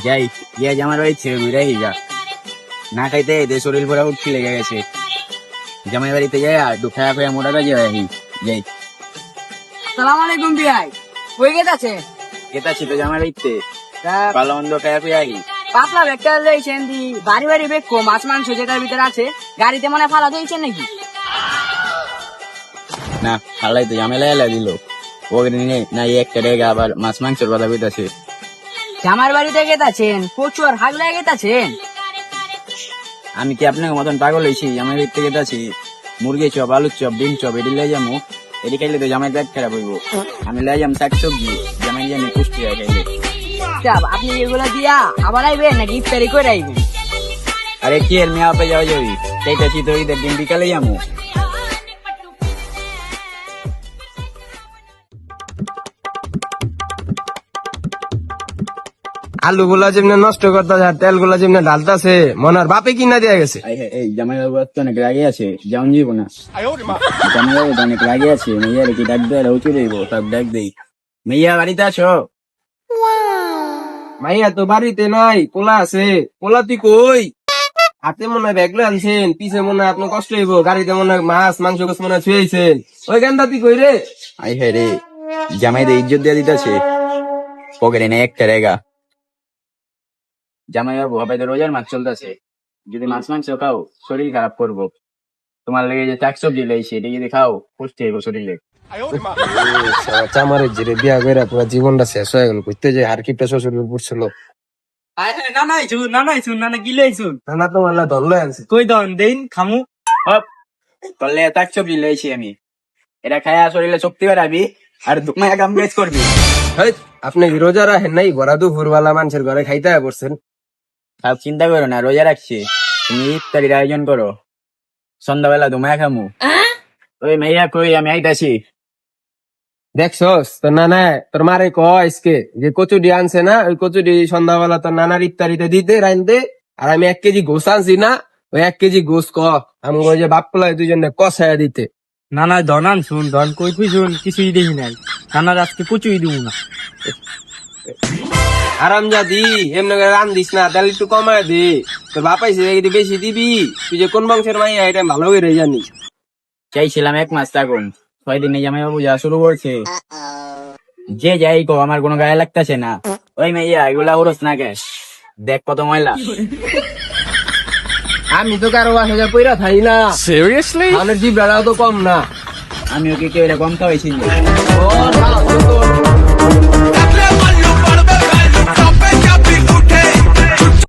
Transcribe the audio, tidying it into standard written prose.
যাই গিয়ে জামার বাড়ি ছেড়ে ঘুরে হিগা না খাইতে এদের শরীর ভরা উঠতে লেগে গেছে। জামাই বাড়িতে যাই আর একটু খায়া খায়া মোটা কাজে হয় যাই। সালাম আলাইকুম বিয়াই, কই গেছে? কেতাছি তো জামাই বাড়িতে ভালো মন্দ খায়া খায়া আহি। পাতলা ব্যাগটা লইছেন দি, বাড়ি বাড়ি বেকো মাছ মাংস যেটার ভিতরে আছে গাড়িতে মনে হয় ফালা দিয়েছেন নাকি? না খালাই তো ঝামেলা এলা দিল ওকে নিয়ে না একটা রেগে আবার মাছ মাংসের কথা কইতাছে। জামার বাড়িতে গেতাছেন, প্রচুর হাগ লাগে গেতাছেন। আমি কি আপনার মতন পাগল হয়েছি? জামাই বাড়িতে গেতাছি মুরগি চপ আলুর চপ ডিম চপ এটি লাই যাবো, এটি খাইলে তো জামাই পেট খারাপ হইব। আমি লাই যাম শাক সবজি, জামাই দিয়ে আমি পুষ্টি হয় খাইলে। আপনি এগুলো দিয়া আবার আইবেন নাকি ইফতারি করে আইবেন? আরে কি এর মেয়া পে যাওয়া যাবি চাইতাছি তো ঈদের দিন বিকালে যাবো। আলু গুলা যেমনি নষ্ট করতেছে আর তেল গুলা যেমনি ঢালতাছে মনার বাপে কিনা দিয়া গেছে। এই জামাই বাবু তো অনেক রাগে আছে, যেমন যাবো না। জামাই বাবু তো অনেক রাগে আছে, মেয়ের কি ডাক দেয় উঁচু দেব সব ডাক দেই। মেয়া বাড়িতে আছো? মাইয়া তো বাড়িতে নাই, পোলা আছে। পোলা তুই কই? হাতে মনে হয় ব্যাগলে আনছেন, পিছে মনে হয় আপনার কষ্ট হইব, গাড়িতে মনে হয় মাছ মাংস গোছ মনে হয় ছুঁয়েছেন। ওই গানটা তুই কই রে? আই হ্যাঁ রে, জামাই দিয়ে ইজ্জত দিয়ে দিতেছে পকেটে নেই একটা রেগা। জামাই বাবু হবে তো রোজার মাছ চলতেছে, যদি মাছ মাংস খাও শরীর খারাপ করবো। তোমার লেগে যে শাক সবজি লেগেছে এটা যদি খাও পুষ্টি হইব শরীরে। চামারের জিরে বিয়া করে পুরো জীবনটা শেষ হয়ে গেল। বুঝতে যে হার কিপটা শ্বশুর পড়ছিল না তোমার ধরলো আনছে। কই দন দেন খামু। তলে শাক সবজি লেগেছি আমি, এটা খায়া শরীরে শক্তি বাড়াবি আর তোমায় কাম বেশ করবি। হেই, আপনি কি রোজা রাখেন নাই? বড়া দুপুরবেলা মানুষের ঘরে খাইতে পড়ছেন। সব চিন্তা করো না, রোজা রাখছি। তুমি ইফতারির আয়োজন করো, সন্ধ্যাবেলা তোমায় খামু। ওই মেয়া কই, আমি আইতাছি। দেখছস তোর নানা তোর মারে কইসকে যে কচুডি আনছে না, ওই কচুডি সন্ধ্যাবেলা তোর নানার ইফতারিতে দিতে রাইনতে। আর আমি 1 কেজি গোস আনছি না, ওই 1 কেজি গোস আমি ওই যে বাপলাই দুজনে কষায়া দিতে। না না ধনান শুন ধন কই কই শুন কিছুই দেখি নাই, নানার আজকে কুচুই দিব না। আরাম যা দি এমনি করে রান্দিস না, তাহলে একটু কমায় দে। তোর বাপাইছে একটু বেশি দিবি, তুই যে কোন বংশের মাইয়া এটা ভালো করে জানি। চাইছিলাম 1 মাস থাকুন, 6 দিনে জামাই বাবু যা শুরু করছে। যে যাই কো আমার কোনো গায়ে লাগতেছে না। ওই মেয়া এগুলা ওরস না কে, দেখ কত ময়লা। আমি তো কারো বাসা পইরা থাই না, সিরিয়াসলি আমার জিব্রাটাও তো কম না। আমি ওকে কেউ কম খাওয়াইছি। ও শালা,